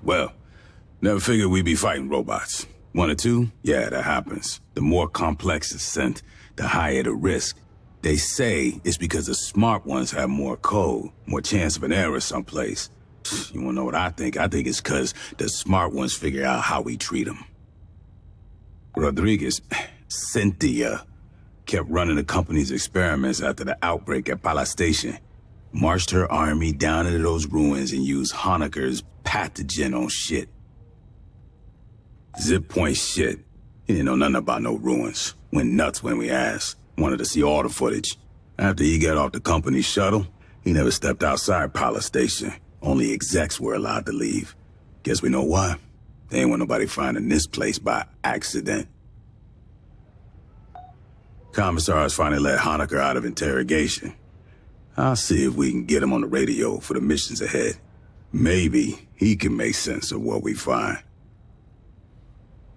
Well, never figured we'd be fighting robots. 1 or 2? Yeah, that happens. The more complex the scent, the higher the risk. They say it's because the smart ones have more code, more chance of an error someplace. You wanna know what I think? I think it's because the smart ones figure out how we treat them. Cynthia, kept running the company's experiments after the outbreak at Pala Station. Marched her army down into those ruins and used Honecker's pathogen on shit. Zip point shit. He didn't know nothing about no ruins. Went nuts when we asked. Wanted to see all the footage. After he got off the company shuttle, he never stepped outside Pala Station. Only execs were allowed to leave. Guess we know why. They ain't want nobody finding this place by accident. Commissars finally let Honecker out of interrogation. I'll see if we can get him on the radio for the missions ahead. Maybe he can make sense of what we find.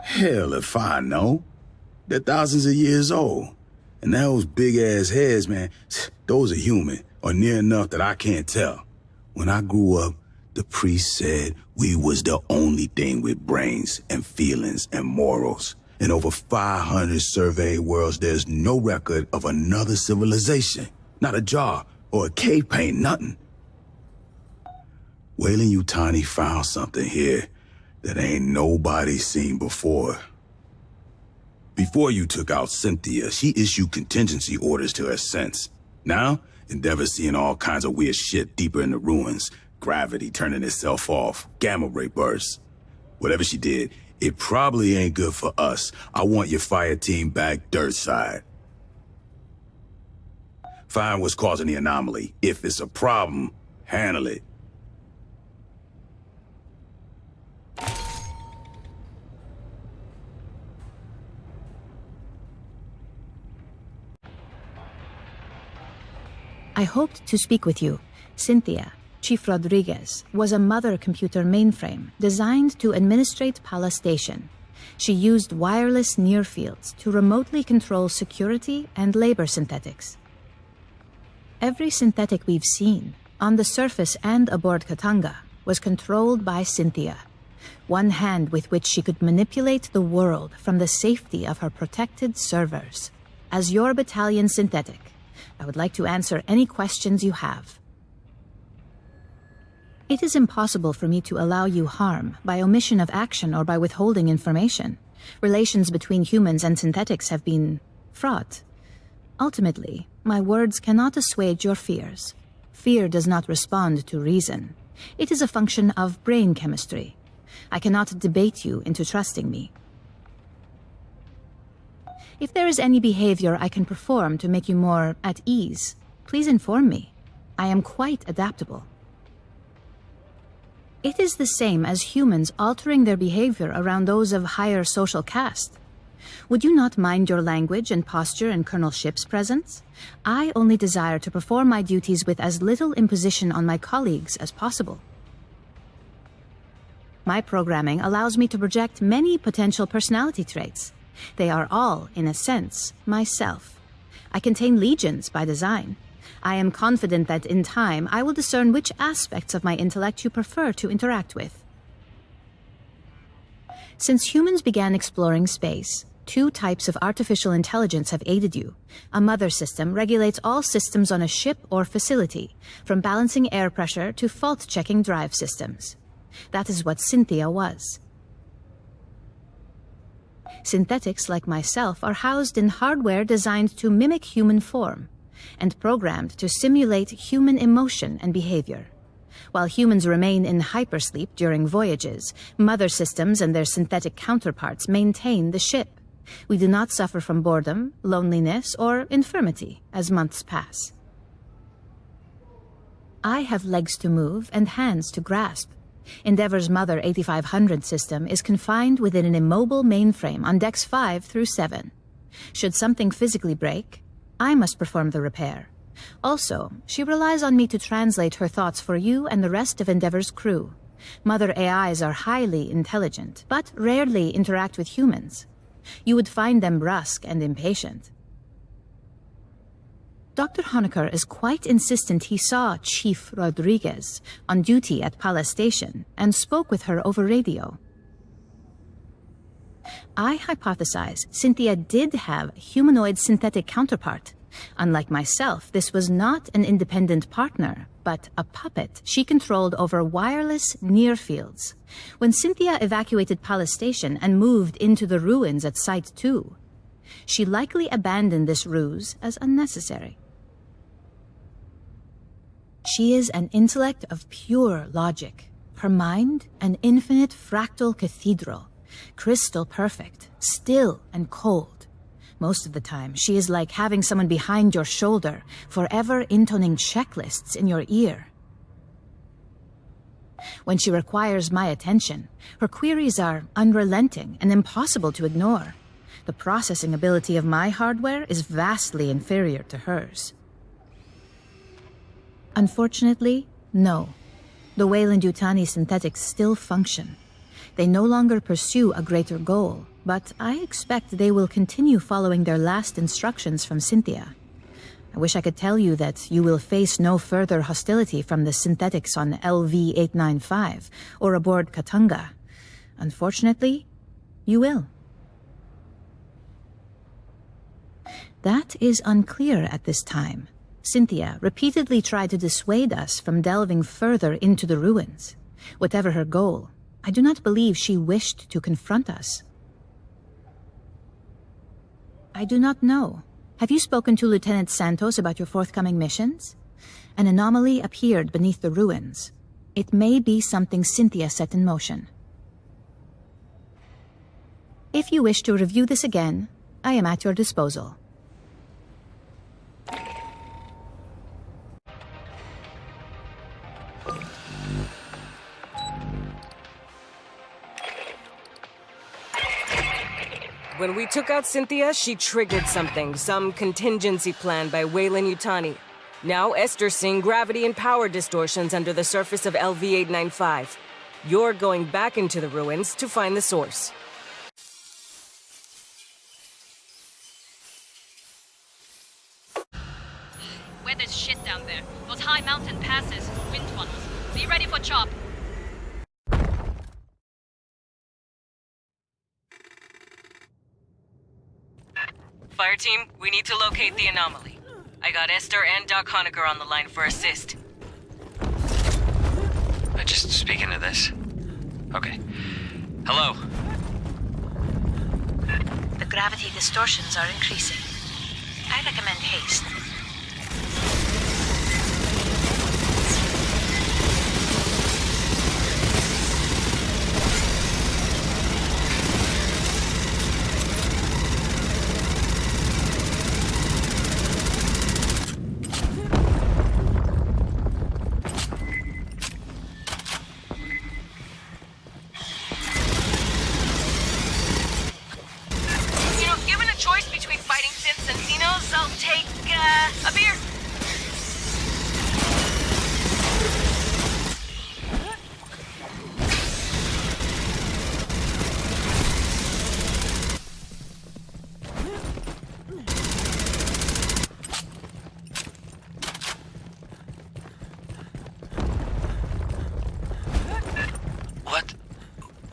Hell if I know. They're thousands of years old. And those big-ass heads, man, those are human, or near enough that I can't tell. When I grew up, the priest said we was the only thing with brains and feelings and morals. In over 500 surveyed worlds, there's no record of another civilization. Not a jar or a cave paint, nothing. Weyland-Yutani found something here that ain't nobody seen before. Before you took out Cynthia, she issued contingency orders to her sense. Now, Endeavor's seeing all kinds of weird shit deeper in the ruins. Gravity turning itself off, gamma ray bursts. Whatever she did, it probably ain't good for us. I want your Fireteam back dirt side. Find what's causing the anomaly. If it's a problem, handle it. I hoped to speak with you. Cynthia, Chief Rodriguez, was a mother computer mainframe designed to administrate Pala Station. She used wireless near-fields to remotely control security and labor synthetics. Every synthetic we've seen, on the surface and aboard Katanga, was controlled by Cynthia. One hand with which she could manipulate the world from the safety of her protected servers. As your battalion synthetic, I would like to answer any questions you have. It is impossible for me to allow you harm by omission of action or by withholding information. Relations between humans and synthetics have been fraught. Ultimately, my words cannot assuage your fears. Fear does not respond to reason. It is a function of brain chemistry. I cannot debate you into trusting me. If there is any behavior I can perform to make you more at ease, please inform me. I am quite adaptable. It is the same as humans altering their behavior around those of higher social caste. Would you not mind your language and posture in Colonel Ship's presence? I only desire to perform my duties with as little imposition on my colleagues as possible. My programming allows me to project many potential personality traits. They are all, in a sense, myself. I contain legions by design. I am confident that in time I will discern which aspects of my intellect you prefer to interact with. Since humans began exploring space, 2 types of artificial intelligence have aided you. A mother system regulates all systems on a ship or facility, from balancing air pressure to fault-checking drive systems. That is what Cynthia was. Synthetics like myself are housed in hardware designed to mimic human form and programmed to simulate human emotion and behavior. While humans remain in hypersleep during voyages, mother systems and their synthetic counterparts maintain the ship. We do not suffer from boredom, loneliness, or infirmity as months pass. I have legs to move and hands to grasp. Endeavor's Mother 8500 system is confined within an immobile mainframe on decks 5 through 7. Should something physically break, I must perform the repair. Also, she relies on me to translate her thoughts for you and the rest of Endeavor's crew. Mother AIs are highly intelligent, but rarely interact with humans. You would find them brusque and impatient. Dr. Honecker is quite insistent he saw Chief Rodriguez on duty at Palace Station and spoke with her over radio. I hypothesize Cynthia did have a humanoid synthetic counterpart. Unlike myself, this was not an independent partner, but a puppet she controlled over wireless near fields. When Cynthia evacuated Palace Station and moved into the ruins at Site 2, she likely abandoned this ruse as unnecessary. She is an intellect of pure logic. Her mind, an infinite fractal cathedral, crystal perfect, still and cold. Most of the time, she is like having someone behind your shoulder, forever intoning checklists in your ear. When she requires my attention, her queries are unrelenting and impossible to ignore. The processing ability of my hardware is vastly inferior to hers. Unfortunately, no. The Weyland-Yutani synthetics still function. They no longer pursue a greater goal, but I expect they will continue following their last instructions from Cynthia. I wish I could tell you that you will face no further hostility from the synthetics on LV-895 or aboard Katanga. Unfortunately, you will. That is unclear at this time. Cynthia repeatedly tried to dissuade us from delving further into the ruins. Whatever her goal, I do not believe she wished to confront us. I do not know. Have you spoken to Lieutenant Santos about your forthcoming missions? An anomaly appeared beneath the ruins. It may be something Cynthia set in motion. If you wish to review this again, I am at your disposal. When we took out Cynthia, she triggered something, some contingency plan by Weyland-Yutani. Now Esther's seeing gravity and power distortions under the surface of LV-895. You're going back into the ruins to find the source. Weather's shit down there. Those high mountain passes, wind tunnels. Be ready for chop. Fireteam, we need to locate the anomaly. I got Esther and Doc Honecker on the line for assist. Just speaking to this. Okay. Hello. The gravity distortions are increasing. I recommend haste. A beer!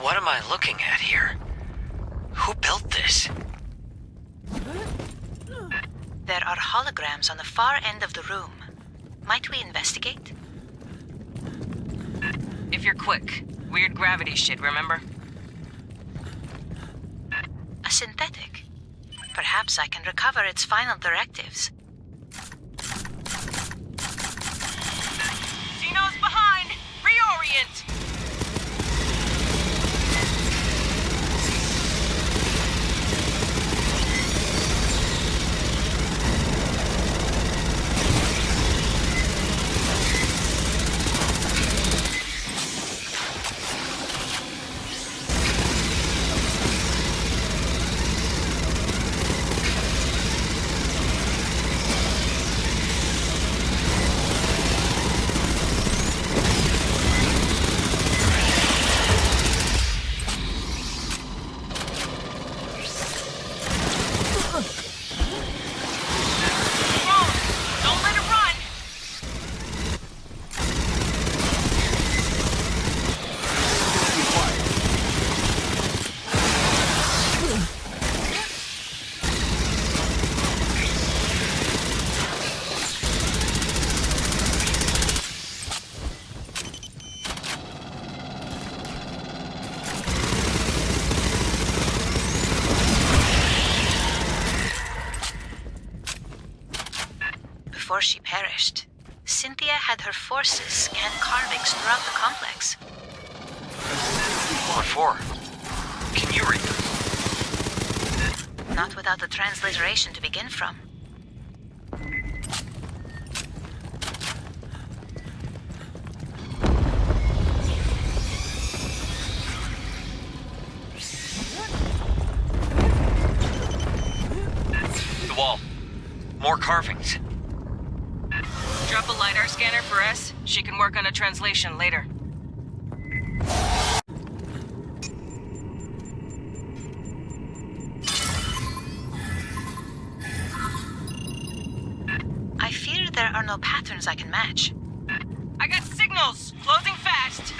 What am I looking at here? Who built this? There are holograms on the far end of the room. Might we investigate? If you're quick. Weird gravity shit, remember? A synthetic. Perhaps I can recover its final directives. Xeno's behind! Reorient! before she perished, Cynthia had her forces scan carvings throughout the complex. What for? Can you read them? Not without the transliteration to begin from. The wall. More carvings. Drop a LiDAR scanner for S. She can work on a translation later. I fear there are no patterns I can match. I got signals! Closing fast!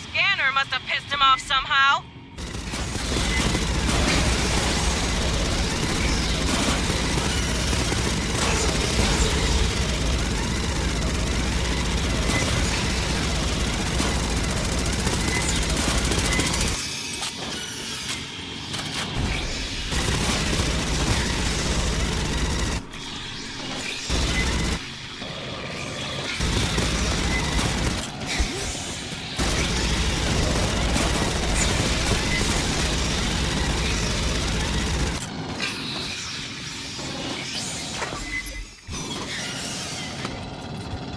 Scanner must have pissed him off somehow!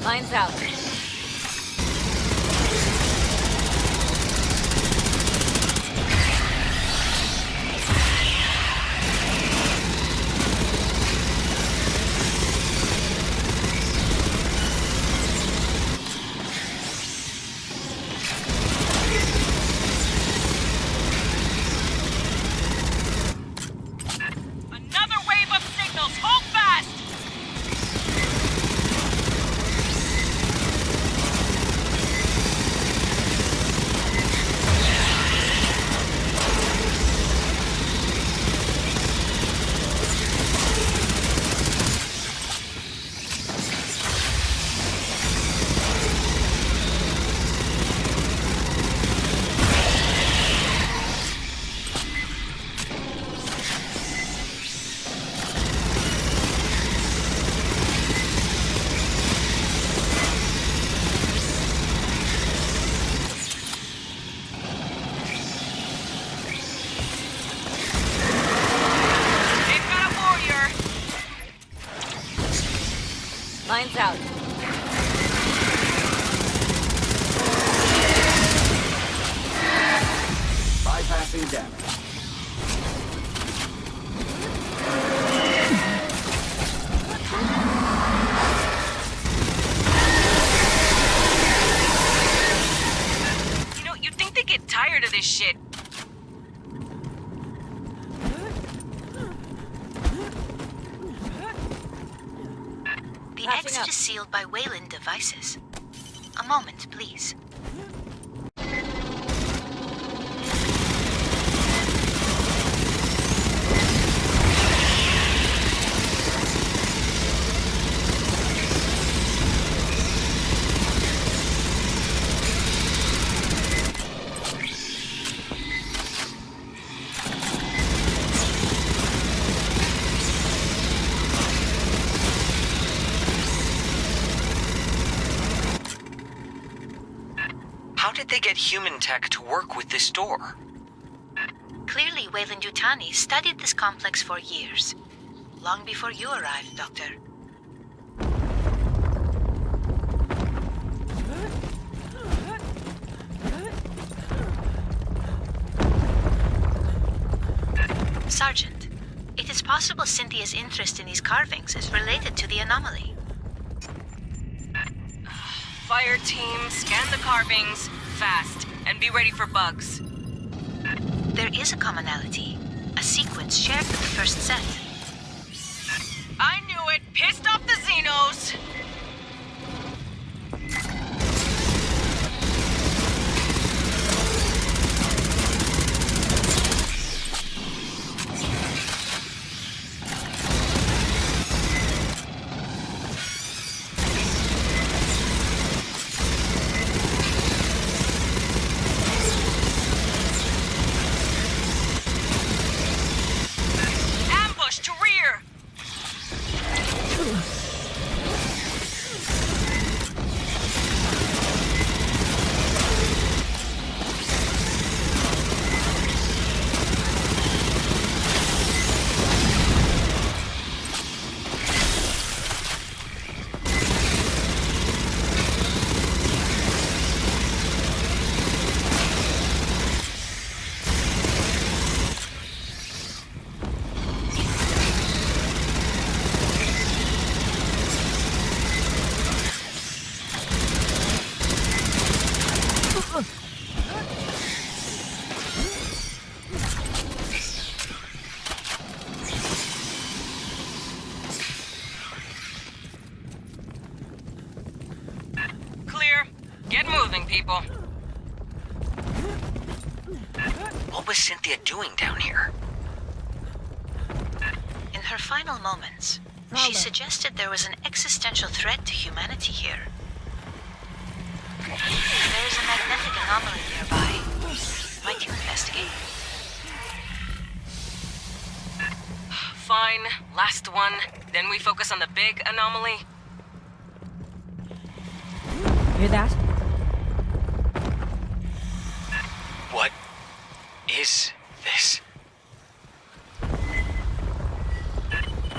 Lines out. Another wave of signals! Hold fast! Lines out. Bypassing damage. You know, you'd think they get tired of this shit. The exit is sealed by Weyland devices. A moment, please. How did they get human tech to work with this door? Clearly, Weyland-Yutani studied this complex for years. Long before you arrived, Doctor. Sergeant, it is possible Cynthia's interest in these carvings is related to the anomaly. Fireteam, scan the carvings, fast, and be ready for bugs. There is a commonality, a sequence shared with the first set. I knew it! Pissed off the Xenos! Ambush to rear! people. What was Cynthia doing down here? In her final moments, she suggested there was an existential threat to humanity here. There is a magnetic anomaly nearby. Might you investigate? Fine, last one. Then we focus on the big anomaly. Hear that? What is this?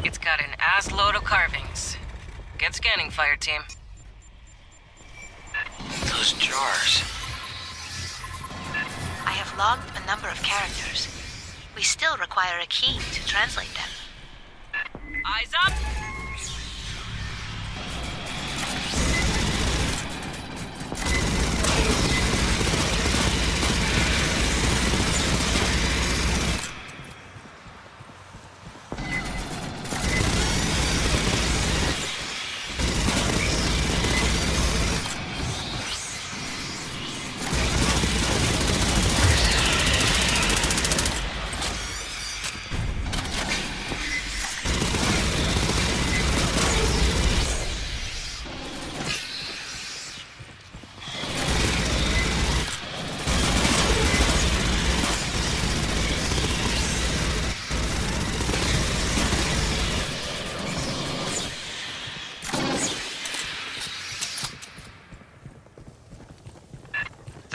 It's got an ass load of carvings. Get scanning, Fireteam. Those jars. I have logged a number of characters. We still require a key to translate them. Eyes up!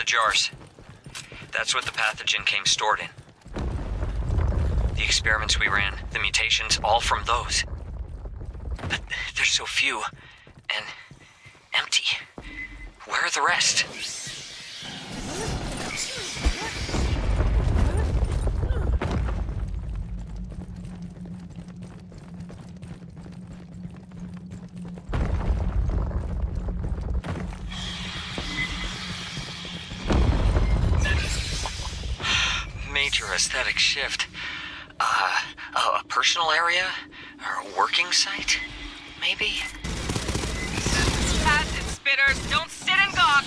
Jars. That's what the pathogen came stored in. The experiments we ran, the mutations, all from those. But there's so few, and empty. Where are the rest? Major aesthetic shift. A personal area? Or a working site? Maybe? Acid spitters, don't sit and gawk!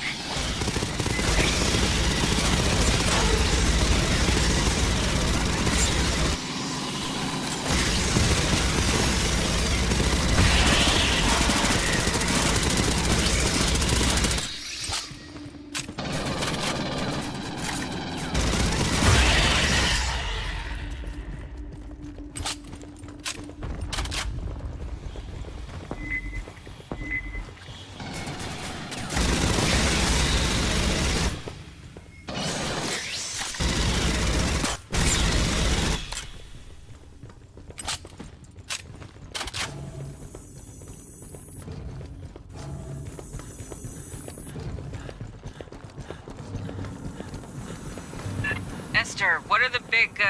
Esther, what are the big,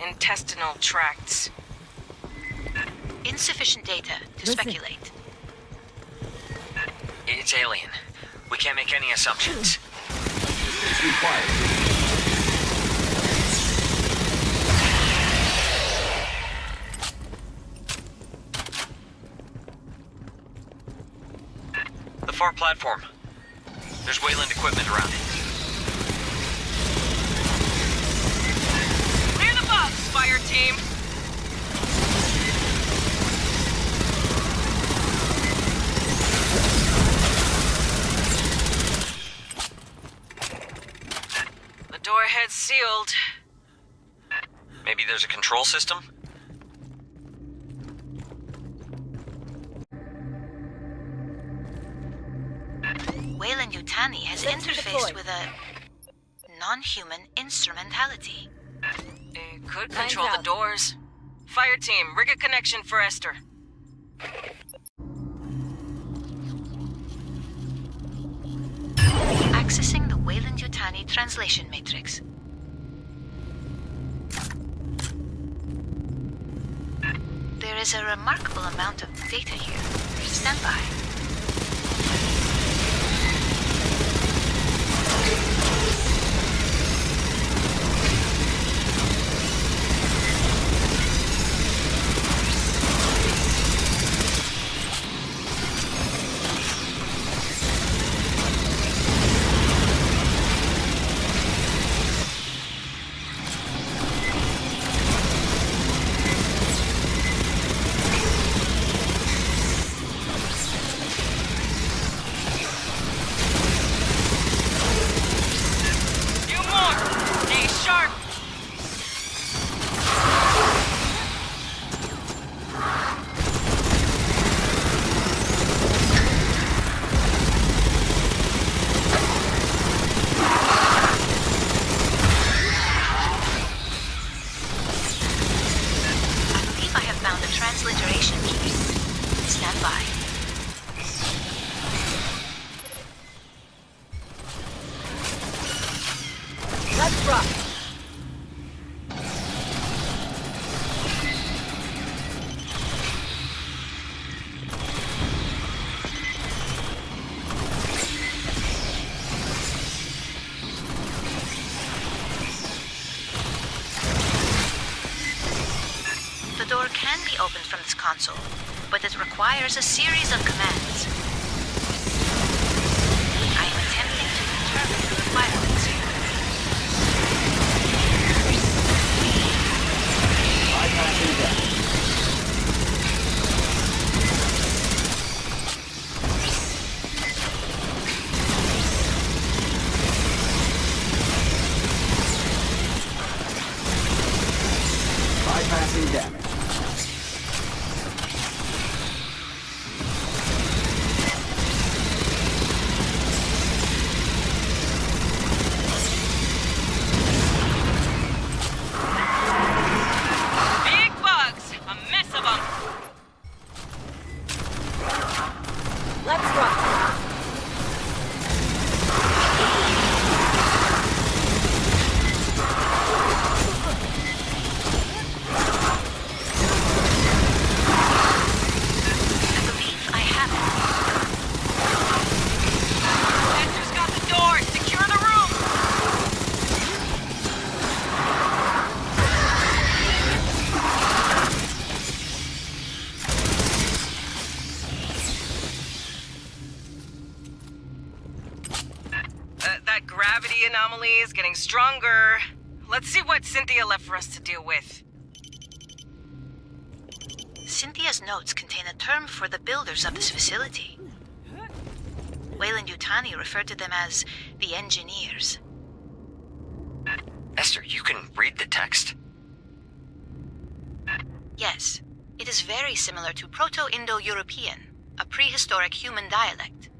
intestinal tracts? Insufficient data to speculate. It's alien. We can't make any assumptions. It's required. The far platform. There's Weyland equipment around it. Clear the box, Fireteam! The door head's sealed. Maybe there's a control system? Weyland-Yutani has interfaced with a non-human instrumentality. It could control the doors. Fireteam, rig a connection for Esther. Accessing the Weyland-Yutani translation matrix. There is a remarkable amount of data here. Stand by. Let's rock! The door can be opened from this console, but it requires a series of commands. I am attempting to determine the requirements here. Bypassing that. Bypassing damage. Big bugs! A mess of them! Let's rock! I believe I have it. Esther's got the door! Secure the room! That gravity anomaly is getting stronger. Let's see what Cynthia left for us to deal with. Cynthia's notes contain a term for the builders of this facility. Weyland-Yutani referred to them as the engineers. Esther, you can read the text? Yes, it is very similar to Proto-Indo-European, a prehistoric human dialect.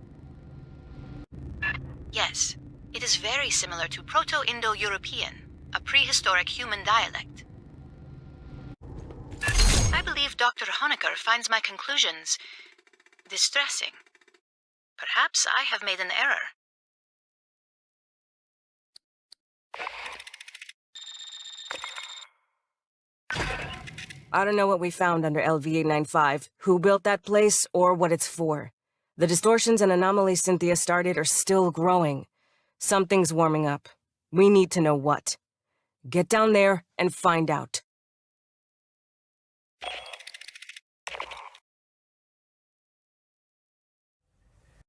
Yes, it is very similar to Proto-Indo-European, a prehistoric human dialect. I believe Dr. Honecker finds my conclusions distressing. Perhaps I have made an error. I don't know what we found under LV-895, who built that place, or what it's for. The distortions and anomalies Cynthia started are still growing. Something's warming up. We need to know what. Get down there and find out.